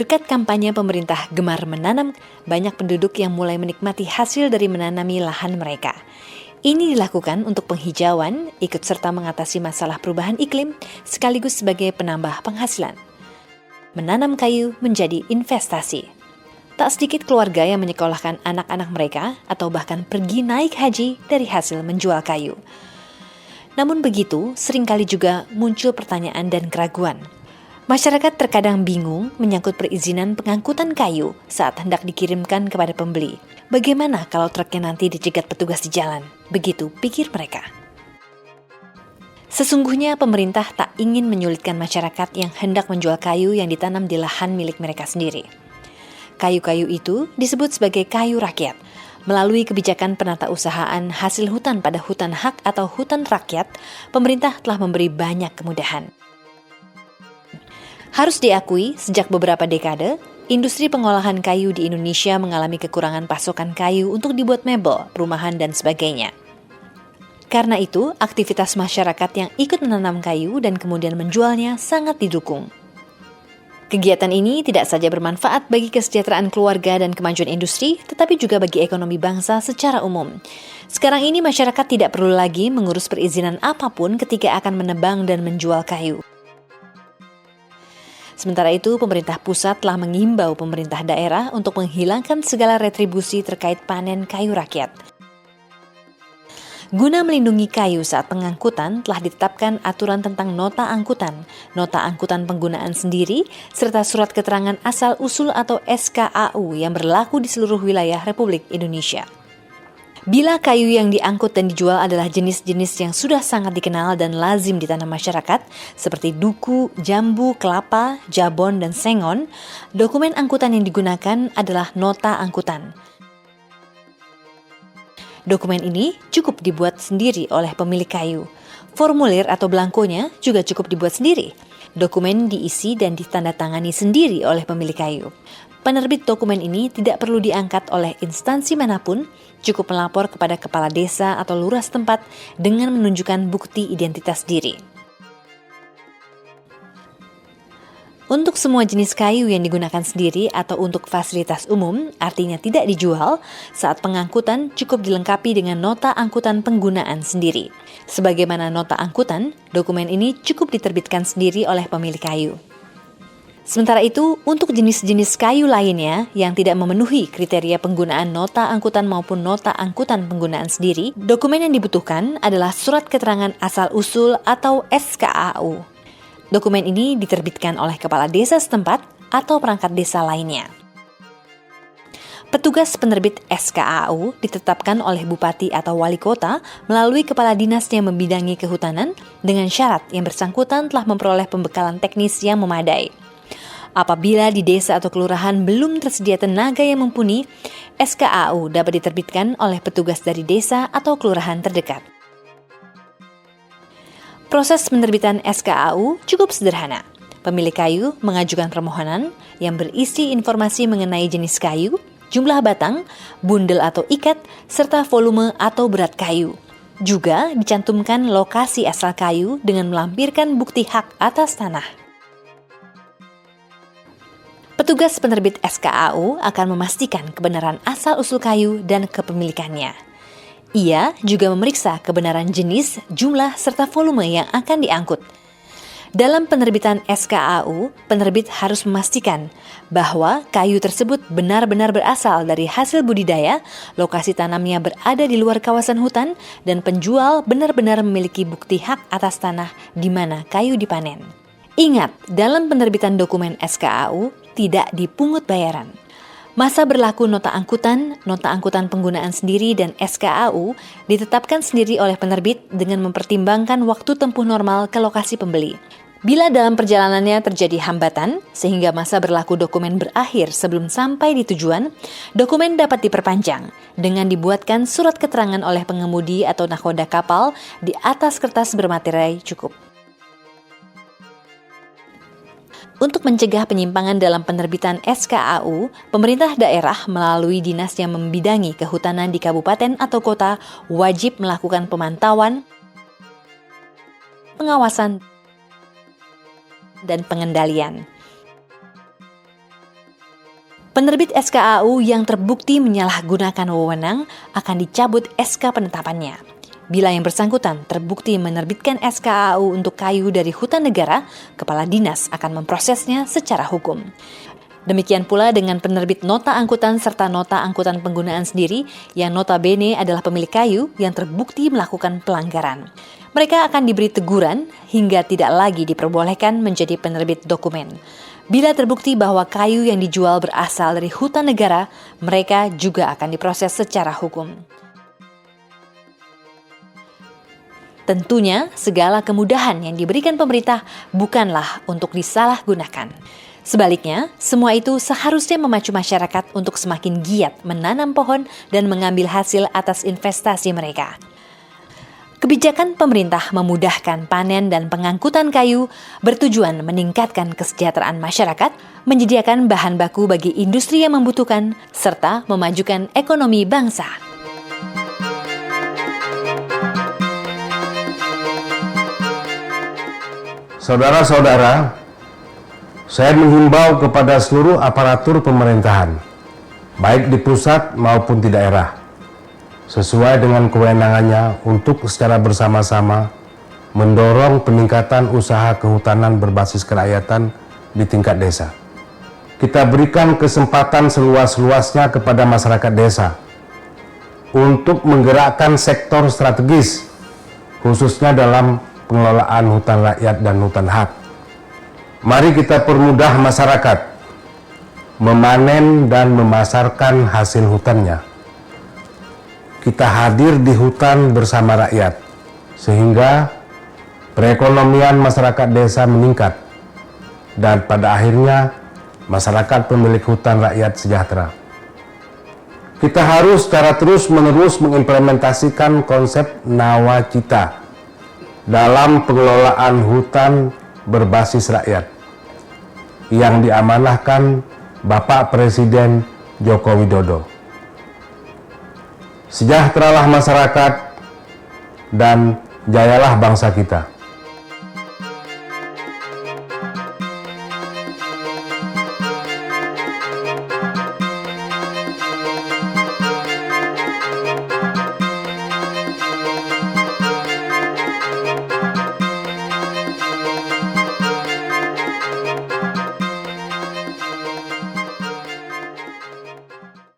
Berkat kampanye pemerintah gemar menanam, banyak penduduk yang mulai menikmati hasil dari menanami lahan mereka. Ini dilakukan untuk penghijauan, ikut serta mengatasi masalah perubahan iklim, sekaligus sebagai penambah penghasilan. Menanam kayu menjadi investasi. Tak sedikit keluarga yang menyekolahkan anak-anak mereka atau bahkan pergi naik haji dari hasil menjual kayu. Namun begitu, seringkali juga muncul pertanyaan dan keraguan. Masyarakat terkadang bingung menyangkut perizinan pengangkutan kayu saat hendak dikirimkan kepada pembeli. Bagaimana kalau truknya nanti dicegat petugas di jalan? Begitu pikir mereka. Sesungguhnya pemerintah tak ingin menyulitkan masyarakat yang hendak menjual kayu yang ditanam di lahan milik mereka sendiri. Kayu-kayu itu disebut sebagai kayu rakyat. Melalui kebijakan penatausahaan hasil hutan pada hutan hak atau hutan rakyat, pemerintah telah memberi banyak kemudahan. Harus diakui, sejak beberapa dekade, industri pengolahan kayu di Indonesia mengalami kekurangan pasokan kayu untuk dibuat mebel, perumahan, dan sebagainya. Karena itu, aktivitas masyarakat yang ikut menanam kayu dan kemudian menjualnya sangat didukung. Kegiatan ini tidak saja bermanfaat bagi kesejahteraan keluarga dan kemajuan industri, tetapi juga bagi ekonomi bangsa secara umum. Sekarang ini masyarakat tidak perlu lagi mengurus perizinan apapun ketika akan menebang dan menjual kayu. Sementara itu, pemerintah pusat telah mengimbau pemerintah daerah untuk menghilangkan segala retribusi terkait panen kayu rakyat. Guna melindungi kayu saat pengangkutan, telah ditetapkan aturan tentang nota angkutan penggunaan sendiri, serta surat keterangan asal-usul atau SKAU yang berlaku di seluruh wilayah Republik Indonesia. Bila kayu yang diangkut dan dijual adalah jenis-jenis yang sudah sangat dikenal dan lazim ditanam masyarakat, seperti duku, jambu, kelapa, jabon, dan sengon, dokumen angkutan yang digunakan adalah nota angkutan. Dokumen ini cukup dibuat sendiri oleh pemilik kayu. Formulir atau belangkonya juga cukup dibuat sendiri. Dokumen diisi dan ditandatangani sendiri oleh pemilik kayu. Penerbit dokumen ini tidak perlu diangkat oleh instansi manapun, cukup melapor kepada kepala desa atau lurah setempat dengan menunjukkan bukti identitas diri. Untuk semua jenis kayu yang digunakan sendiri atau untuk fasilitas umum, artinya tidak dijual, saat pengangkutan cukup dilengkapi dengan nota angkutan penggunaan sendiri. Sebagaimana nota angkutan, dokumen ini cukup diterbitkan sendiri oleh pemilik kayu. Sementara itu, untuk jenis-jenis kayu lainnya yang tidak memenuhi kriteria penggunaan nota angkutan maupun nota angkutan penggunaan sendiri, dokumen yang dibutuhkan adalah surat keterangan asal-usul atau SKAU. Dokumen ini diterbitkan oleh kepala desa setempat atau perangkat desa lainnya. Petugas penerbit SKAU ditetapkan oleh bupati atau wali kota melalui kepala dinas yang membidangi kehutanan dengan syarat yang bersangkutan telah memperoleh pembekalan teknis yang memadai. Apabila di desa atau kelurahan belum tersedia tenaga yang mumpuni, SKAU dapat diterbitkan oleh petugas dari desa atau kelurahan terdekat. Proses penerbitan SKAU cukup sederhana. Pemilik kayu mengajukan permohonan yang berisi informasi mengenai jenis kayu, jumlah batang, bundel atau ikat, serta volume atau berat kayu. Juga dicantumkan lokasi asal kayu dengan melampirkan bukti hak atas tanah. Petugas penerbit SKAU akan memastikan kebenaran asal-usul kayu dan kepemilikannya. Ia juga memeriksa kebenaran jenis, jumlah, serta volume yang akan diangkut. Dalam penerbitan SKAU, penerbit harus memastikan bahwa kayu tersebut benar-benar berasal dari hasil budidaya, lokasi tanamnya berada di luar kawasan hutan, dan penjual benar-benar memiliki bukti hak atas tanah di mana kayu dipanen. Ingat, dalam penerbitan dokumen SKAU, tidak dipungut bayaran. Masa berlaku nota angkutan penggunaan sendiri dan SKAU ditetapkan sendiri oleh penerbit dengan mempertimbangkan waktu tempuh normal ke lokasi pembeli. Bila dalam perjalanannya terjadi hambatan, sehingga masa berlaku dokumen berakhir sebelum sampai di tujuan, dokumen dapat diperpanjang dengan dibuatkan surat keterangan oleh pengemudi atau nahkoda kapal di atas kertas bermaterai cukup. Untuk mencegah penyimpangan dalam penerbitan SKAU, pemerintah daerah melalui dinas yang membidangi kehutanan di kabupaten atau kota wajib melakukan pemantauan, pengawasan, dan pengendalian. Penerbit SKAU yang terbukti menyalahgunakan wewenang akan dicabut SK penetapannya. Bila yang bersangkutan terbukti menerbitkan SKAU untuk kayu dari hutan negara, kepala dinas akan memprosesnya secara hukum. Demikian pula dengan penerbit nota angkutan serta nota angkutan penggunaan sendiri yang notabene adalah pemilik kayu yang terbukti melakukan pelanggaran. Mereka akan diberi teguran hingga tidak lagi diperbolehkan menjadi penerbit dokumen. Bila terbukti bahwa kayu yang dijual berasal dari hutan negara, mereka juga akan diproses secara hukum. Tentunya, segala kemudahan yang diberikan pemerintah bukanlah untuk disalahgunakan. Sebaliknya, semua itu seharusnya memacu masyarakat untuk semakin giat menanam pohon dan mengambil hasil atas investasi mereka. Kebijakan pemerintah memudahkan panen dan pengangkutan kayu bertujuan meningkatkan kesejahteraan masyarakat, menyediakan bahan baku bagi industri yang membutuhkan, serta memajukan ekonomi bangsa. Saudara-saudara, saya menghimbau kepada seluruh aparatur pemerintahan, baik di pusat maupun di daerah, sesuai dengan kewenangannya untuk secara bersama-sama mendorong peningkatan usaha kehutanan berbasis kerakyatan di tingkat desa. Kita berikan kesempatan seluas-luasnya kepada masyarakat desa untuk menggerakkan sektor strategis, khususnya dalam pengelolaan hutan rakyat dan hutan hak. Mari kita permudah masyarakat memanen dan memasarkan hasil hutannya. Kita hadir di hutan bersama rakyat, sehingga perekonomian masyarakat desa meningkat, dan pada akhirnya masyarakat pemilik hutan rakyat sejahtera. Kita harus secara terus-menerus mengimplementasikan konsep nawacita dalam pengelolaan hutan berbasis rakyat yang diamanahkan Bapak Presiden Joko Widodo. Sejahteralah masyarakat dan jayalah bangsa kita.